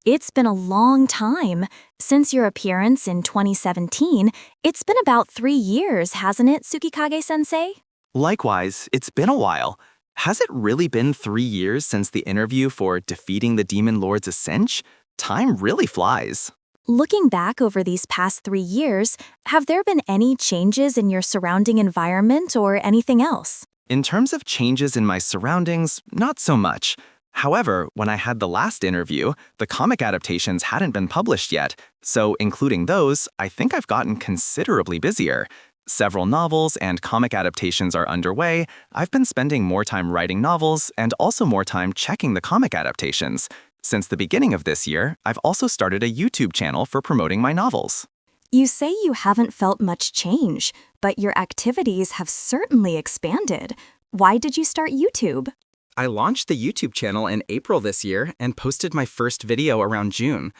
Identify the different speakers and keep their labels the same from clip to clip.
Speaker 1: It's been a long time. Since your appearance in 2017, it's been about 3 years, hasn't it, Tsukikage-sensei?
Speaker 2: Likewise, it's been a while. Has it really been 3 years since the interview for Defeating the Demon Lord's Cinch? Time really flies.
Speaker 1: Looking back over these past 3 years, have there been any changes in your surrounding environment or anything else?
Speaker 2: In terms of changes in my surroundings, not so much. However, when I had the last interview, the comic adaptations hadn't been published yet, so including those, I think I've gotten considerably busier. Several novels and comic adaptations are underway. I've been spending more time writing novels and also more time checking the comic adaptations. Since the beginning of this year, I've also started a YouTube channel for promoting my novels.
Speaker 1: You say you haven't felt much change, but your activities have certainly expanded. Why did you start YouTube?
Speaker 2: I launched the YouTube channel in April this year and posted my first video around June.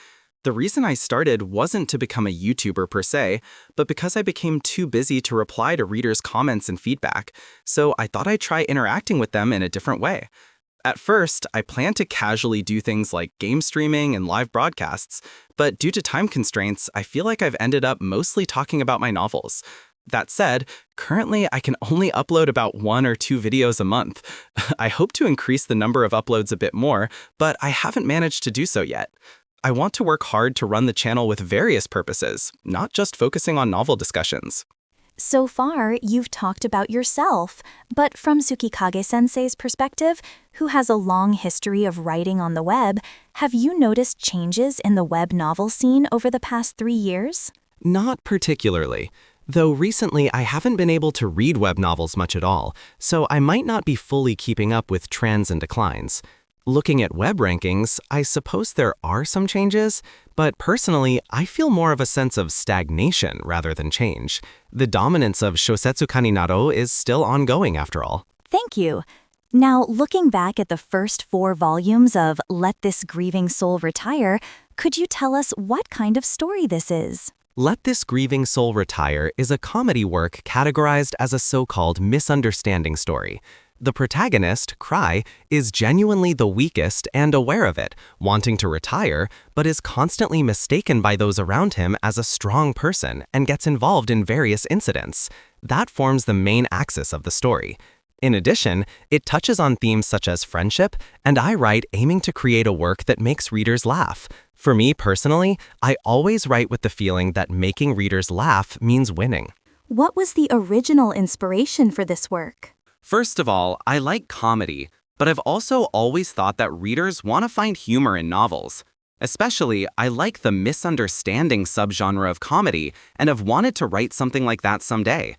Speaker 2: The reason I started wasn't to become a YouTuber per se, but because I became too busy to reply to readers' comments and feedback, so I thought I'd try interacting with them in a different way. At first, I planned to casually do things like game streaming and live broadcasts, but due to time constraints, I feel like I've ended up mostly talking about my novels. That said, currently I can only upload about 1 or 2 videos a month. I hope to increase the number of uploads a bit more, but I haven't managed to do so yet. I want to work hard to run the channel with various purposes, not just focusing on novel discussions.
Speaker 1: So far, you've talked about yourself, but from Tsukikage-sensei's perspective, who has a long history of writing on the web, have you noticed changes in the web novel scene over the past 3 years?
Speaker 3: Not particularly. Though recently I haven't been able to read web novels much at all, so I might not be fully keeping up with trends and declines. Looking at web rankings, I suppose there are some changes, but personally, I feel more of a sense of stagnation rather than change. The dominance of Shosetsu Kaninaro is still ongoing after all.
Speaker 1: Thank you. Now, looking back at the first 4 volumes of Let This Grieving Soul Retire, could you tell us what kind of story this is?
Speaker 3: Let This Grieving Soul Retire is a comedy work categorized as a so-called misunderstanding story. The protagonist, Cry, is genuinely the weakest and aware of it, wanting to retire, but is constantly mistaken by those around him as a strong person and gets involved in various incidents. That forms the main axis of the story. In addition, it touches on themes such as friendship, and I write aiming to create a work that makes readers laugh. For me personally, I always write with the feeling that making readers laugh means winning.
Speaker 1: What was the original inspiration for this work?
Speaker 2: First of all, I like comedy, but I've also always thought that readers want to find humor in novels. Especially, I like the misunderstanding subgenre of comedy and have wanted to write something like that someday.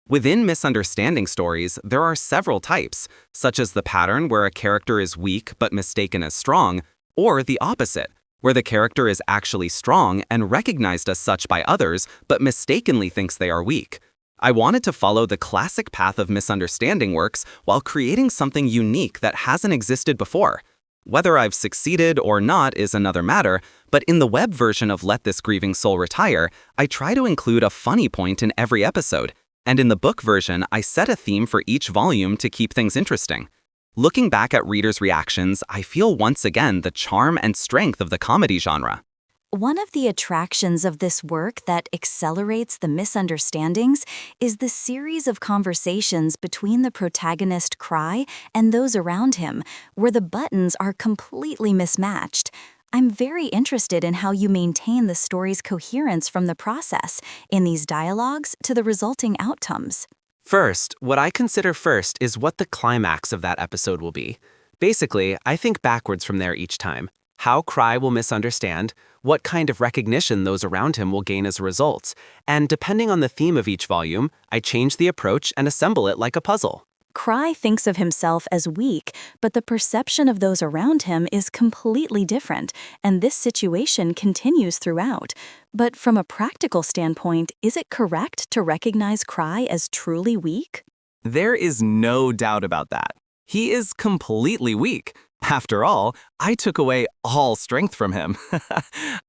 Speaker 2: Within misunderstanding stories, there are several types, such as the pattern where a character is weak but mistaken as strong, or the opposite, where the character is actually strong and recognized as such by others but mistakenly thinks they are weak. I wanted to follow the classic path of misunderstanding works while creating something unique that hasn't existed before. Whether I've succeeded or not is another matter, but in the web version of Let This Grieving Soul Retire, I try to include a funny point in every episode, and in the book version, I set a theme for each volume to keep things interesting. Looking back at readers' reactions, I feel once again the charm and strength of the comedy genre.
Speaker 1: One of the attractions of this work that accelerates the misunderstandings is the series of conversations between the protagonist Cry and those around him, where the buttons are completely mismatched. I'm very interested in how you maintain the story's coherence from the process, in these dialogues to the resulting outcomes.
Speaker 3: First, what I consider first is what the climax of that episode will be. Basically, I think backwards from there each time. How Cry will misunderstand, what kind of recognition those around him will gain as a result, and depending on the theme of each volume, I change the approach and assemble it like a puzzle.
Speaker 1: Cry thinks of himself as weak, but the perception of those around him is completely different, and this situation continues throughout. But from a practical standpoint, is it correct to recognize Cry as truly weak?
Speaker 2: There is no doubt about that. He is completely weak. After all, I took away all strength from him.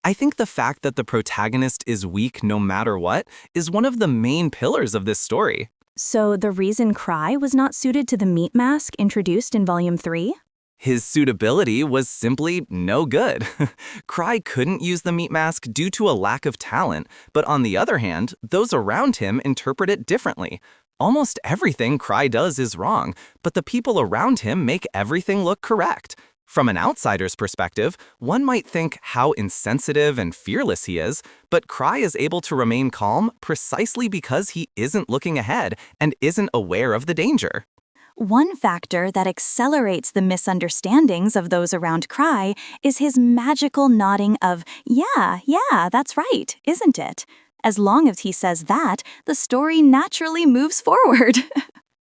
Speaker 2: I think the fact that the protagonist is weak no matter what is one of the main pillars of this story.
Speaker 1: So the reason Cry was not suited to the meat mask introduced in Volume 3?
Speaker 3: His suitability was simply no good. Cry couldn't use the meat mask due to a lack of talent, but on the other hand, those around him interpret it differently. Almost everything Cry does is wrong, but the people around him make everything look correct. From an outsider's perspective, one might think how insensitive and fearless he is, but Cry is able to remain calm precisely because he isn't looking ahead and isn't aware of the danger.
Speaker 1: One factor that accelerates the misunderstandings of those around Cry is his magical nodding of, yeah, that's right, isn't it? As long as he says that, the story naturally moves forward.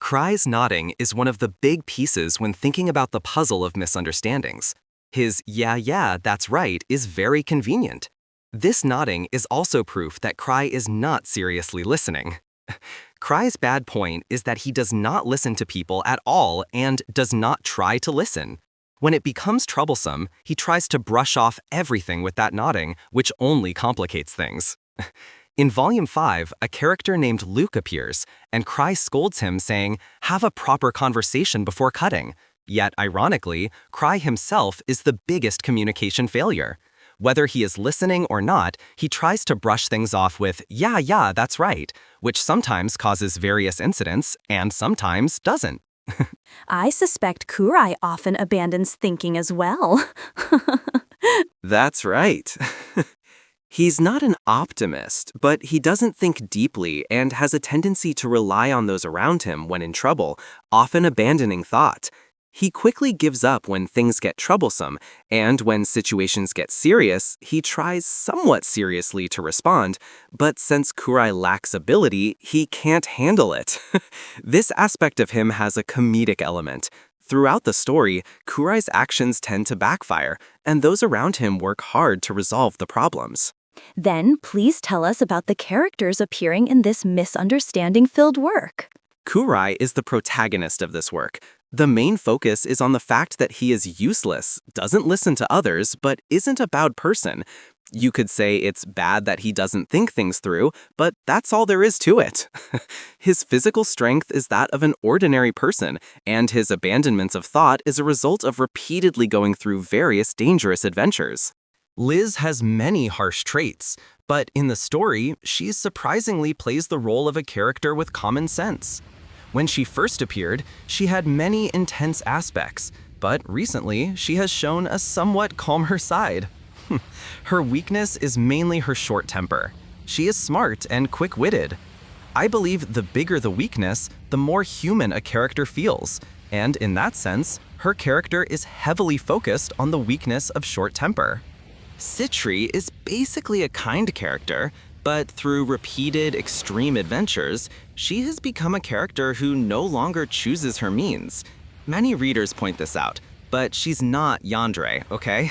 Speaker 3: Cry's nodding is one of the big pieces when thinking about the puzzle of misunderstandings. His yeah, that's right is very convenient. This nodding is also proof that Cry is not seriously listening. Cry's bad point is that he does not listen to people at all and does not try to listen. When it becomes troublesome, he tries to brush off everything with that nodding, which only complicates things. In Volume 5, a character named Luke appears, and Cry scolds him saying, "Have a proper conversation before cutting." Yet, ironically, Cry himself is the biggest communication failure. Whether he is listening or not, he tries to brush things off with, yeah, that's right, which sometimes causes various incidents and sometimes doesn't.
Speaker 1: I suspect Kurai often abandons thinking as well.
Speaker 3: That's right. He's not an optimist, but he doesn't think deeply and has a tendency to rely on those around him when in trouble, often abandoning thought. He quickly gives up when things get troublesome, and when situations get serious, he tries somewhat seriously to respond, but since Kurai lacks ability, he can't handle it. This aspect of him has a comedic element. Throughout the story, Kurai's actions tend to backfire, and those around him work hard to resolve the problems.
Speaker 1: Then please tell us about the characters appearing in this misunderstanding-filled work.
Speaker 3: Kurai is the protagonist of this work. The main focus is on the fact that he is useless, doesn't listen to others, but isn't a bad person. You could say it's bad that he doesn't think things through, but that's all there is to it. His physical strength is that of an ordinary person, and his abandonments of thought is a result of repeatedly going through various dangerous adventures. Liz has many harsh traits, but in the story, she surprisingly plays the role of a character with common sense. When she first appeared, she had many intense aspects, but recently she has shown a somewhat calmer side. Her weakness is mainly her short temper. She is smart and quick-witted. I believe the bigger the weakness, the more human a character feels, and in that sense, her character is heavily focused on the weakness of short temper. Citri is basically a kind character, but through repeated extreme adventures, she has become a character who no longer chooses her means. Many readers point this out, but she's not Yandere, okay?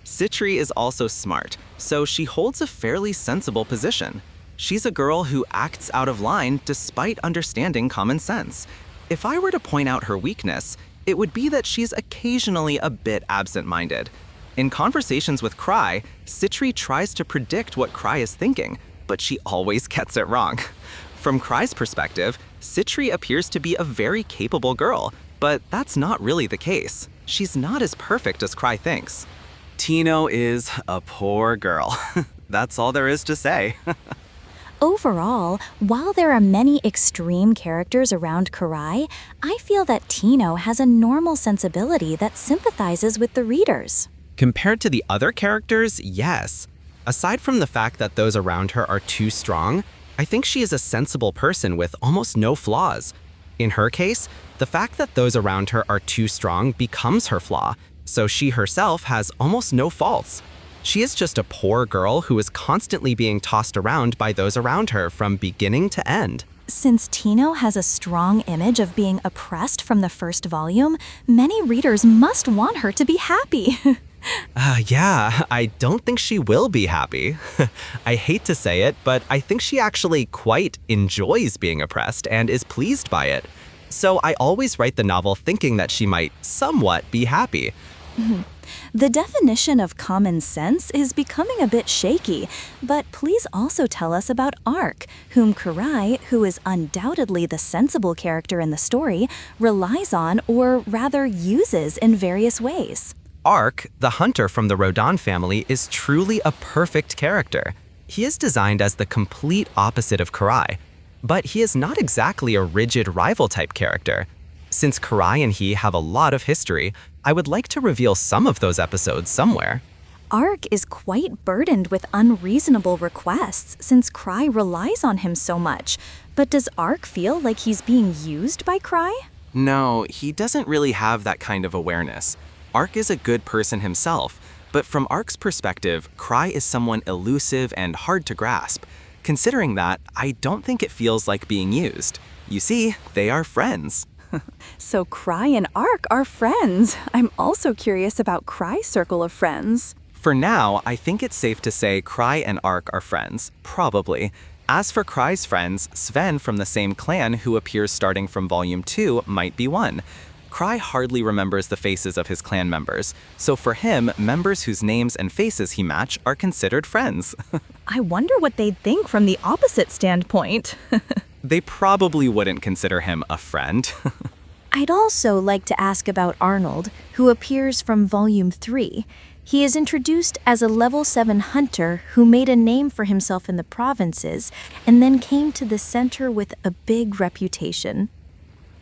Speaker 3: Citri is also smart, so she holds a fairly sensible position. She's a girl who acts out of line despite understanding common sense. If I were to point out her weakness, it would be that she's occasionally a bit absent-minded. In conversations with Cry, Citri tries to predict what Cry is thinking, but she always gets it wrong. From Cry's perspective, Citri appears to be a very capable girl, but that's not really the case. She's not as perfect as Cry thinks. Tino is a poor girl. That's all there is to say.
Speaker 1: Overall, while there are many extreme characters around Kurai, I feel that Tino has a normal sensibility that sympathizes with the readers.
Speaker 3: Compared to the other characters, yes. Aside from the fact that those around her are too strong, I think she is a sensible person with almost no flaws. In her case, the fact that those around her are too strong becomes her flaw, so she herself has almost no faults. She is just a poor girl who is constantly being tossed around by those around her from beginning to end.
Speaker 1: Since Tino has a strong image of being oppressed from the first volume, many readers must want her to be happy.
Speaker 3: Yeah, I don't think she will be happy. I hate to say it, but I think she actually quite enjoys being oppressed and is pleased by it. So I always write the novel thinking that she might somewhat be happy.
Speaker 1: The definition of common sense is becoming a bit shaky, but please also tell us about Ark, whom Kurai, who is undoubtedly the sensible character in the story, relies on or rather uses in various ways.
Speaker 3: Ark, the hunter from the Rodan family, is truly a perfect character. He is designed as the complete opposite of Kurai, but he is not exactly a rigid rival-type character. Since Kurai and he have a lot of history, I would like to reveal some of those episodes somewhere.
Speaker 1: Ark is quite burdened with unreasonable requests since Kurai relies on him so much. But does Ark feel like he's being used by Kurai?
Speaker 2: No, he doesn't really have that kind of awareness. Ark is a good person himself, but from Ark's perspective, Kurai is someone elusive and hard to grasp. Considering that, I don't think it feels like being used. You see, they are friends.
Speaker 1: So Kurai and Ark are friends. I'm also curious about Kurai's circle of friends.
Speaker 2: For now, I think it's safe to say Kurai and Ark are friends, probably. As for Kurai's friends, Sven from the same clan who appears starting from Volume 2 might be one. Kurai hardly remembers the faces of his clan members, so for him, members whose names and faces he match are considered friends.
Speaker 1: I wonder what they'd think from the opposite standpoint.
Speaker 2: They probably wouldn't consider him a friend.
Speaker 1: I'd also like to ask about Arnold, who appears from Volume 3. He is introduced as a level 7 hunter who made a name for himself in the provinces and then came to the center with a big reputation.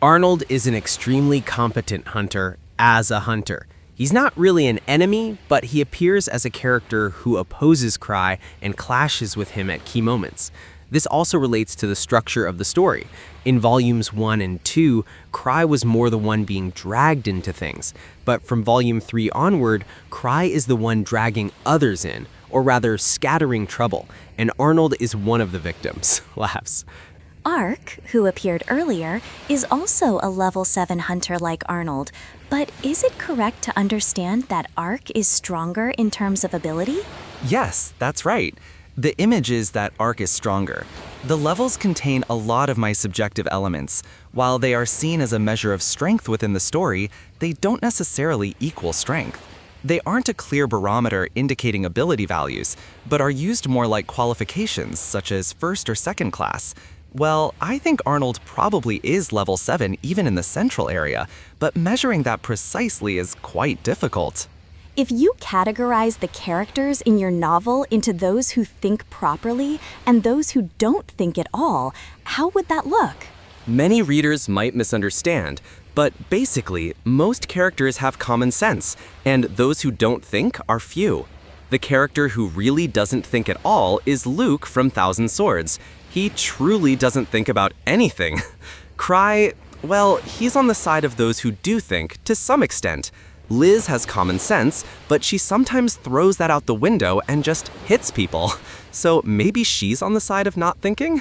Speaker 4: Arnold is an extremely competent hunter as a hunter. He's not really an enemy, but he appears as a character who opposes Kurai and clashes with him at key moments. This also relates to the structure of the story. In Volumes 1 and 2, Kurai was more the one being dragged into things, but from Volume 3 onward, Kurai is the one dragging others in, or rather scattering trouble, and Arnold is one of the victims. Laughs.
Speaker 1: Ark, who appeared earlier, is also a level 7 hunter like Arnold, but is it correct to understand that Ark is stronger in terms of ability?
Speaker 2: Yes, that's right. The image is that Ark is stronger. The levels contain a lot of my subjective elements. While they are seen as a measure of strength within the story, they don't necessarily equal strength. They aren't a clear barometer indicating ability values, but are used more like qualifications, such as first or second class. Well, I think Arnold probably is level 7 even in the central area, but measuring that precisely is quite difficult.
Speaker 1: If you categorize the characters in your novel into those who think properly and those who don't think at all, how would that look?
Speaker 2: Many readers might misunderstand, but basically, most characters have common sense, and those who don't think are few. The character who really doesn't think at all is Luke from Thousand Swords. He truly doesn't think about anything. Kurai, well, he's on the side of those who do think, to some extent. Liz has common sense, but she sometimes throws that out the window and just hits people. So maybe she's on the side of not thinking?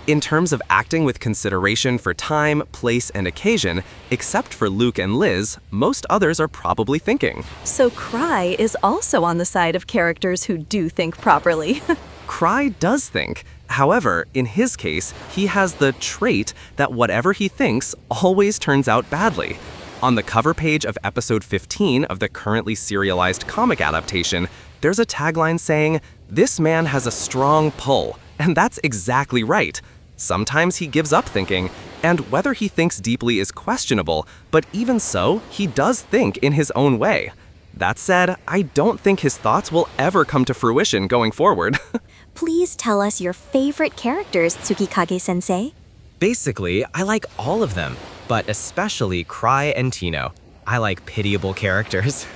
Speaker 2: In terms of acting with consideration for time, place, and occasion, except for Luke and Liz, most others are probably thinking.
Speaker 1: So Kurai is also on the side of characters who do think properly.
Speaker 2: Kurai does think. However, in his case, he has the trait that whatever he thinks always turns out badly. On the cover page of episode 15 of the currently serialized comic adaptation, there's a tagline saying, "This man has a strong pull," and that's exactly right. Sometimes he gives up thinking, and whether he thinks deeply is questionable, but even so, he does think in his own way. That said, I don't think his thoughts will ever come to fruition going forward.
Speaker 1: Please tell us your favorite characters, Tsukikage-sensei.
Speaker 3: Basically, I like all of them, but especially Kurai and Tino. I like pitiable characters.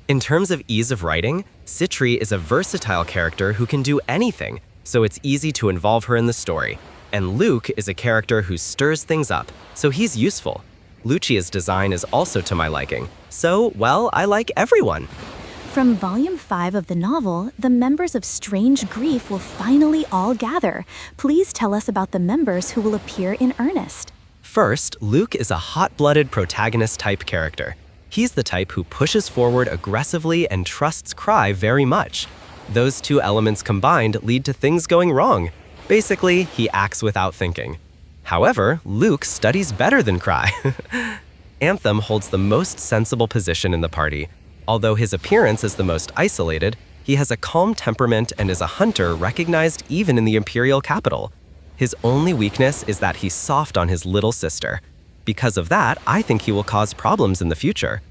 Speaker 3: In terms of ease of writing, Citri is a versatile character who can do anything, so it's easy to involve her in the story. And Luke is a character who stirs things up, so he's useful. Lucia's design is also to my liking, so, well, I like everyone.
Speaker 1: From Volume 5 of the novel, the members of Strange Grief will finally all gather. Please tell us about the members who will appear in earnest.
Speaker 3: First, Luke is a hot-blooded protagonist-type character. He's the type who pushes forward aggressively and trusts Kurai very much. Those two elements combined lead to things going wrong. Basically, he acts without thinking. However, Luke studies better than Kurai. Anthem holds the most sensible position in the party. Although his appearance is the most isolated, he has a calm temperament and is a hunter recognized even in the imperial capital. His only weakness is that he's soft on his little sister. Because of that, I think he will cause problems in the future.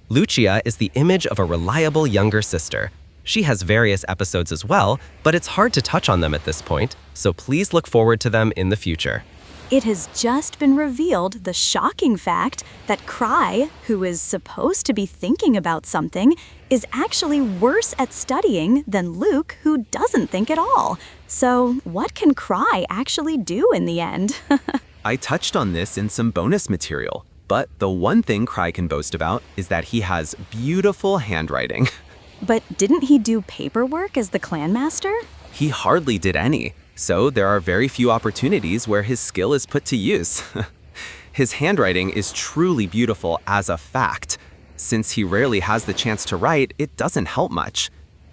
Speaker 3: Lucia is the image of a reliable younger sister. She has various episodes as well, but it's hard to touch on them at this point, so please look forward to them in the future.
Speaker 1: It has just been revealed the shocking fact that Cry, who is supposed to be thinking about something, is actually worse at studying than Luke, who doesn't think at all. So what can Cry actually do in the end?
Speaker 2: I touched on this in some bonus material, but the one thing Cry can boast about is that he has beautiful handwriting.
Speaker 1: But didn't he do paperwork as the clan master?
Speaker 2: He hardly did any, so there are very few opportunities where his skill is put to use. His handwriting is truly beautiful as a fact. Since he rarely has the chance to write, it doesn't help much.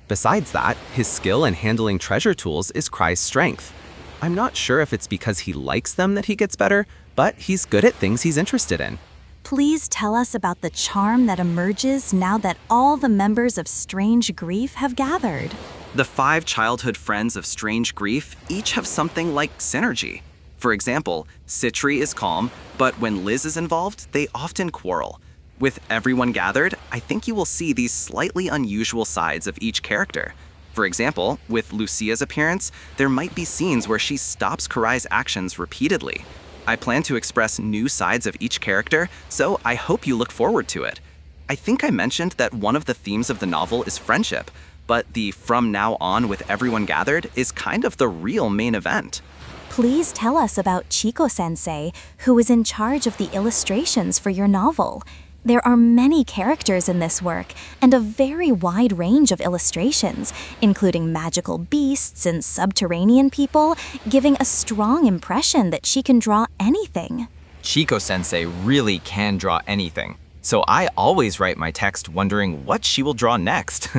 Speaker 2: Besides that, his skill in handling treasure tools is Cry's strength. I'm not sure if it's because he likes them that he gets better, but he's good at things he's interested in.
Speaker 1: Please tell us about the charm that emerges now that all the members of Strange Grief have gathered.
Speaker 2: The 5 childhood friends of Strange Grief each have something like synergy. For example, Citri is calm, but when Liz is involved, they often quarrel. With everyone gathered, I think you will see these slightly unusual sides of each character. For example, with Lucia's appearance, there might be scenes where she stops Karai's actions repeatedly. I plan to express new sides of each character, so I hope you look forward to it. I think I mentioned that one of the themes of the novel is friendship, but the from now on with everyone gathered is kind of the real main event.
Speaker 1: Please tell us about Chico-sensei, who is in charge of the illustrations for your novel. There are many characters in this work, and a very wide range of illustrations, including magical beasts and subterranean people, giving a strong impression that she can draw anything.
Speaker 5: Chico-sensei really can draw anything, so I always write my text wondering what she will draw next.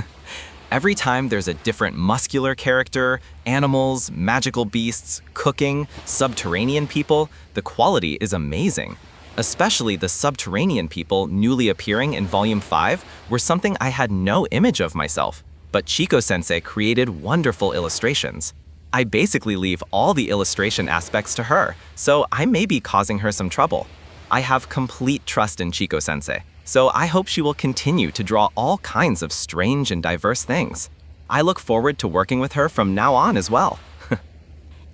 Speaker 5: Every time there's a different muscular character, animals, magical beasts, cooking, subterranean people, the quality is amazing. Especially the subterranean people newly appearing in Volume 5 were something I had no image of myself, but Chico-sensei created wonderful illustrations. I basically leave all the illustration aspects to her, so I may be causing her some trouble. I have complete trust in Chico-sensei, so I hope she will continue to draw all kinds of strange and diverse things. I look forward to working with her from now on as well.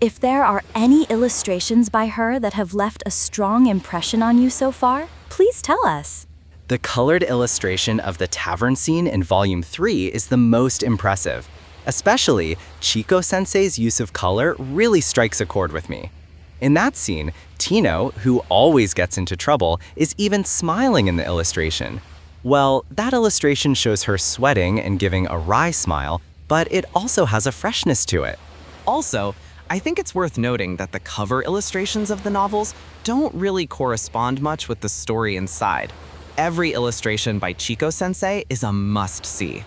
Speaker 1: If there are any illustrations by her that have left a strong impression on you so far, please tell us.
Speaker 2: The colored illustration of the tavern scene in Volume 3 is the most impressive. Especially, Chico-sensei's use of color really strikes a chord with me. In that scene, Tino, who always gets into trouble, is even smiling in the illustration. Well, that illustration shows her sweating and giving a wry smile, but it also has a freshness to it.
Speaker 6: Also, I think it's worth noting that the cover illustrations of the novels don't really correspond much with the story inside. Every illustration by Chico-sensei is a must-see.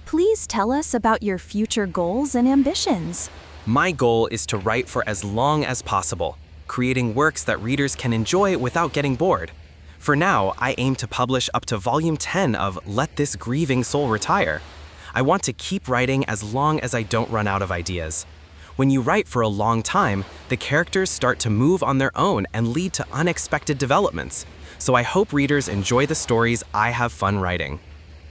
Speaker 1: Please tell us about your future goals and ambitions.
Speaker 3: My goal is to write for as long as possible, creating works that readers can enjoy without getting bored. For now, I aim to publish up to Volume 10 of Let This Grieving Soul Retire. I want to keep writing as long as I don't run out of ideas. When you write for a long time, the characters start to move on their own and lead to unexpected developments. So I hope readers enjoy the stories I have fun writing.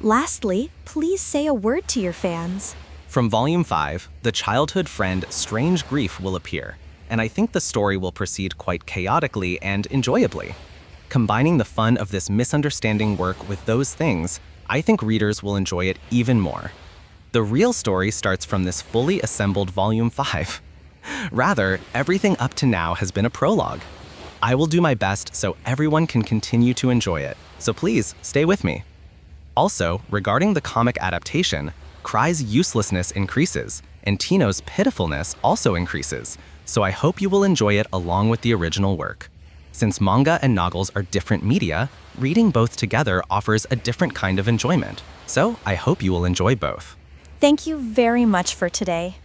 Speaker 1: Lastly, please say a word to your fans.
Speaker 3: From Volume 5, the childhood friend Strange Grief will appear, and I think the story will proceed quite chaotically and enjoyably. Combining the fun of this misunderstanding work with those things, I think readers will enjoy it even more. The real story starts from this fully assembled Volume 5. Rather, everything up to now has been a prologue. I will do my best so everyone can continue to enjoy it, so please stay with me. Also, regarding the comic adaptation, Cry's uselessness increases, and Tino's pitifulness also increases, so I hope you will enjoy it along with the original work. Since manga and novels are different media, reading both together offers a different kind of enjoyment, so I hope you will enjoy both.
Speaker 1: Thank you very much for today.